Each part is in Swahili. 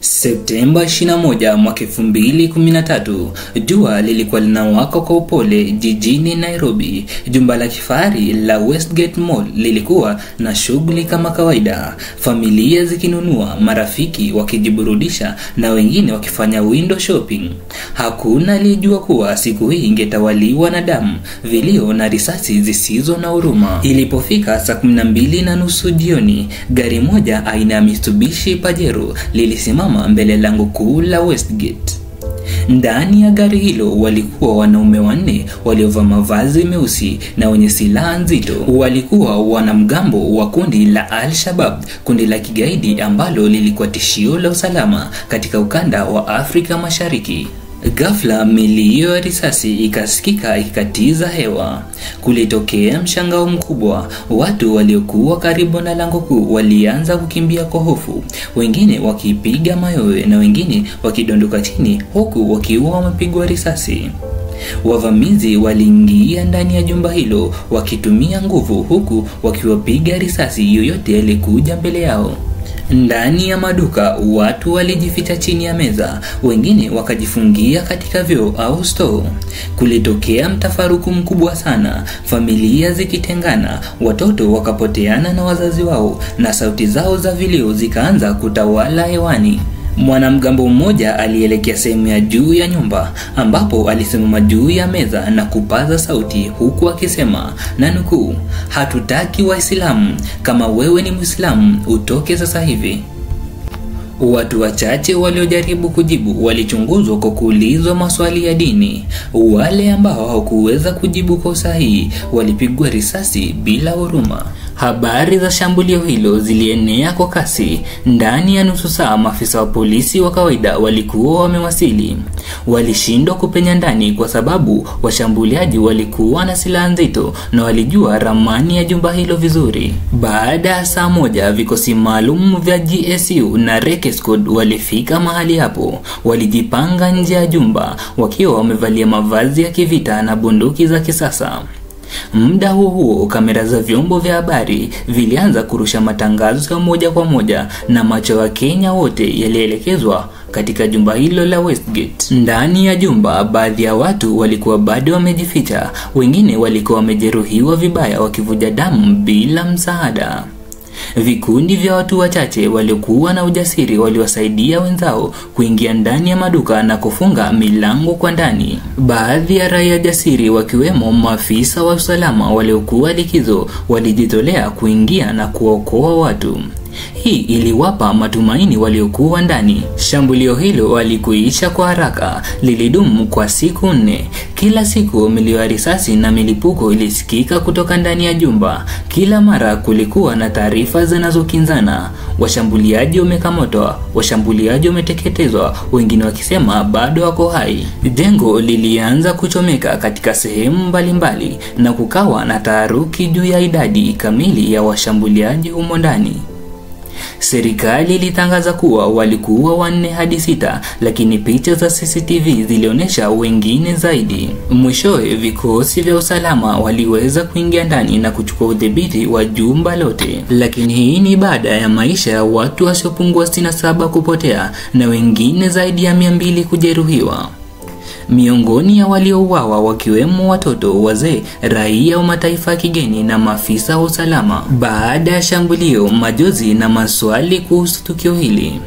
Septemba 21 mwaka 2013, jua lilikuwa linawaka kwa upole jijini Nairobi. Jumba la kifahari la Westgate Mall lilikuwa na shughuli kama kawaida, familia zikinunua, marafiki wakijiburudisha na wengine wakifanya window shopping. Hakuna aliyejua kuwa siku hii ingetawaliwa na damu, vilio na risasi zisizo na huruma. Ilipofika saa 12:30 jioni, gari moja aina ya Mitsubishi Pajero lilisimama mbele lango kuu la Westgate. Ndani ya gari hilo walikuwa wanaume 4 waliovaa mavazi meusi na wenye silaha nzito. Walikuwa wanamgambo wa kundi la Al-Shabaab, kundi la kigaidi ambalo lilikuwa tishio la usalama katika ukanda wa Afrika Mashariki. Ghafla milio ya risasi ikasikika ikikatiza hewa. Kulitokea mshangao mkubwa. Watu waliokuwa karibu na lango kuu walianza kukimbia kwa hofu, wengine wakipiga mayowe na wengine wakidondoka chini huku wakiwa wamepigwa risasi. Wavamizi waliingia ndani ya jumba hilo wakitumia nguvu, huku wakiwapiga risasi yoyote aliyekuja mbele yao. Ndani ya maduka watu walijificha chini ya meza, wengine wakajifungia katika vyoo au store. Kulitokea mtafaruku mkubwa sana, familia zikitengana, watoto wakapoteana na wazazi wao, na sauti zao za vilio zikaanza kutawala hewani. Mwanamgambo mmoja alielekea sehemu ya juu ya nyumba, ambapo alisimama juu ya meza na kupaza sauti huku akisema, na nukuu, "Hatutaki Waislamu, kama wewe ni Muislamu utoke sasa hivi." Watu wachache waliojaribu kujibu walichunguzwa kwa kuulizwa maswali ya dini. Wale ambao hawakuweza kujibu kwa usahihi walipigwa risasi bila huruma. Habari za shambulio hilo zilienea kwa kasi. Ndani ya nusu saa maafisa wa polisi wa kawaida walikuwa wamewasili. Walishindwa kupenya ndani kwa sababu washambuliaji walikuwa na silaha nzito na walijua ramani ya jumba hilo vizuri. Baada ya saa moja, vikosi maalum vya GSU na Reke Squad walifika mahali hapo. Walijipanga nje ya jumba wakiwa wamevalia mavazi ya kivita na bunduki za kisasa. Muda huo kamera za vyombo vya habari vilianza kurusha matangazo ya moja kwa moja, na macho ya Kenya wote yalielekezwa katika jumba hilo la Westgate. Ndani ya jumba baadhi ya watu walikuwa bado wamejificha, wengine walikuwa wamejeruhiwa vibaya wakivuja damu bila msaada. Vikundi vya watu wachache waliokuwa na ujasiri waliwasaidia wenzao kuingia ndani ya maduka na kufunga milango kwa ndani. Baadhi ya raia jasiri wakiwemo maafisa wa usalama waliokuwa likizo walijitolea kuingia na kuokoa watu. Hii iliwapa matumaini waliokuwa ndani. Shambulio hilo walikuisha kwa haraka, lilidumu kwa siku 4. Kila siku milio ya risasi na milipuko ilisikika kutoka ndani ya jumba. Kila mara kulikuwa na taarifa zinazokinzana. Washambuliaji wamekamatwa, washambuliaji wameteketezwa, wengine wakisema bado wako hai. Jengo lilianza kuchomeka katika sehemu mbalimbali na kukawa na taharuki juu ya idadi kamili ya washambuliaji humo ndani. Serikali ilitangaza kuwa walikuwa 4 hadi 6, lakini picha za CCTV zilionyesha wengine zaidi. Mwishowe vikosi vya usalama waliweza kuingia ndani na kuchukua udhibiti wa jumba lote. Lakini hii ni baada ya maisha ya watu wasiopungua 67 kupotea na wengine zaidi ya 200 kujeruhiwa. Miongoni ya waliouawa wakiwemo watoto, wazee, raia wa mataifa ya kigeni na maafisa wa usalama. Baada ya shambulio, majonzi na maswali kuhusu tukio hili.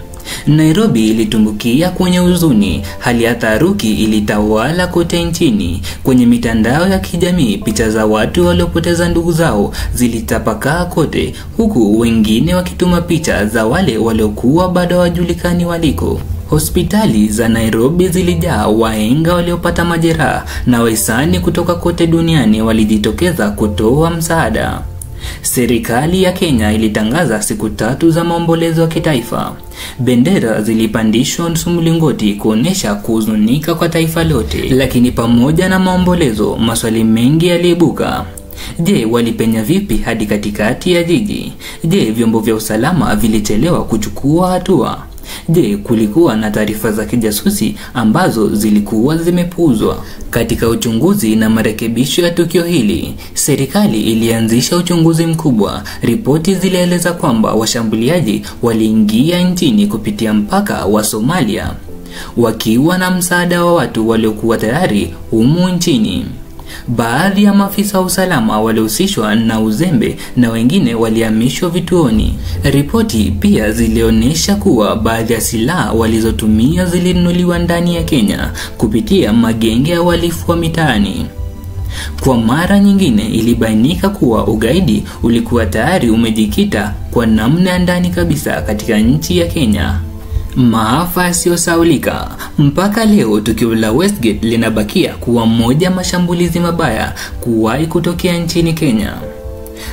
Nairobi ilitumbukia kwenye huzuni. Hali ya taharuki ilitawala kote nchini. Kwenye mitandao ya kijamii, picha za watu waliopoteza ndugu zao zilitapakaa kote, huku wengine wakituma picha za wale waliokuwa bado hawajulikani waliko. Hospitali za Nairobi zilijaa wahenga waliopata majeraha, na wahisani kutoka kote duniani walijitokeza kutoa msaada. Serikali ya Kenya ilitangaza siku 3 za maombolezo ya kitaifa. Bendera zilipandishwa nusu mlingoti kuonesha kuhuzunika kwa taifa lote. Lakini pamoja na maombolezo, maswali mengi yaliibuka. Je, walipenya vipi hadi katikati ya jiji? Je, vyombo vya usalama vilichelewa kuchukua hatua? Je, kulikuwa na taarifa za kijasusi ambazo zilikuwa zimepuuzwa? Katika uchunguzi na marekebisho ya tukio hili, serikali ilianzisha uchunguzi mkubwa. Ripoti zilieleza kwamba washambuliaji waliingia nchini kupitia mpaka wa Somalia, wakiwa na msaada wa watu waliokuwa tayari humu nchini. Baadhi ya maafisa wa usalama walihusishwa na uzembe na wengine walihamishwa vituoni. Ripoti pia zilionyesha kuwa baadhi ya silaha walizotumia zilinunuliwa ndani ya Kenya kupitia magenge ya uhalifu wa mitaani. Kwa mara nyingine ilibainika kuwa ugaidi ulikuwa tayari umejikita kwa namna ya ndani kabisa katika nchi ya Kenya. Maafa yasiyosahaulika. Mpaka leo tukio la Westgate linabakia kuwa moja mashambulizi mabaya kuwahi kutokea nchini Kenya.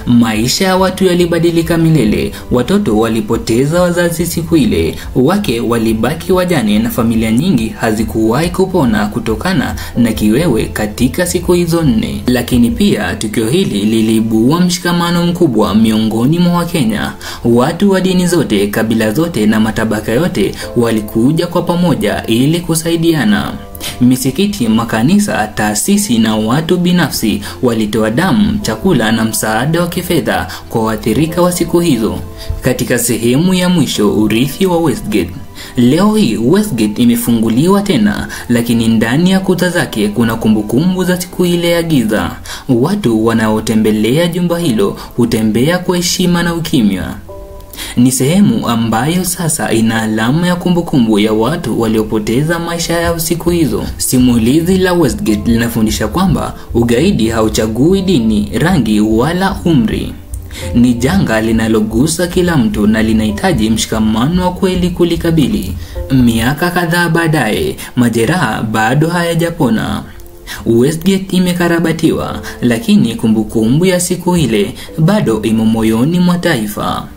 Maisha ya watu yalibadilika milele. Watoto walipoteza wazazi siku ile, wake walibaki wajane na familia nyingi hazikuwahi kupona kutokana na kiwewe katika siku hizo 4. Lakini pia tukio hili liliibua mshikamano mkubwa miongoni mwa Wakenya. Watu wa dini zote, kabila zote na matabaka yote walikuja kwa pamoja ili kusaidiana. Misikiti, makanisa, taasisi na watu binafsi walitoa damu, chakula na msaada wa kifedha kwa waathirika wa siku hizo. Katika sehemu ya mwisho, urithi wa Westgate. Leo hii Westgate imefunguliwa tena, lakini ndani ya kuta zake kuna kumbukumbu za siku ile ya giza. Watu wanaotembelea jumba hilo hutembea kwa heshima na ukimya. Ni sehemu ambayo sasa ina alama ya kumbukumbu ya watu waliopoteza maisha yao siku hizo. Simulizi la Westgate linafundisha kwamba ugaidi hauchagui dini, rangi wala umri. Ni janga linalogusa kila mtu na linahitaji mshikamano wa kweli kulikabili. Miaka kadhaa baadaye, majeraha bado hayajapona. Westgate imekarabatiwa, lakini kumbukumbu ya siku ile bado imo moyoni mwa taifa.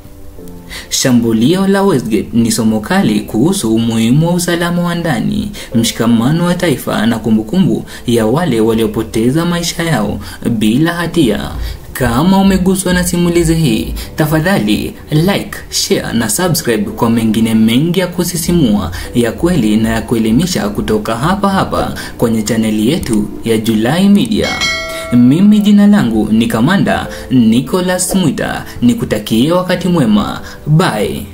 Shambulio la Westgate ni somo kali kuhusu umuhimu wa usalama wa ndani, mshikamano wa taifa na kumbukumbu ya wale waliopoteza maisha yao bila hatia. Kama umeguswa na simulizi hii, tafadhali like, share na subscribe kwa mengine mengi ya kusisimua, ya kweli na ya kuelimisha kutoka hapa kwenye chaneli yetu ya Julai Media. Mimi jina langu ni Kamanda Nicholas Mwita, nikutakie wakati mwema. Bye.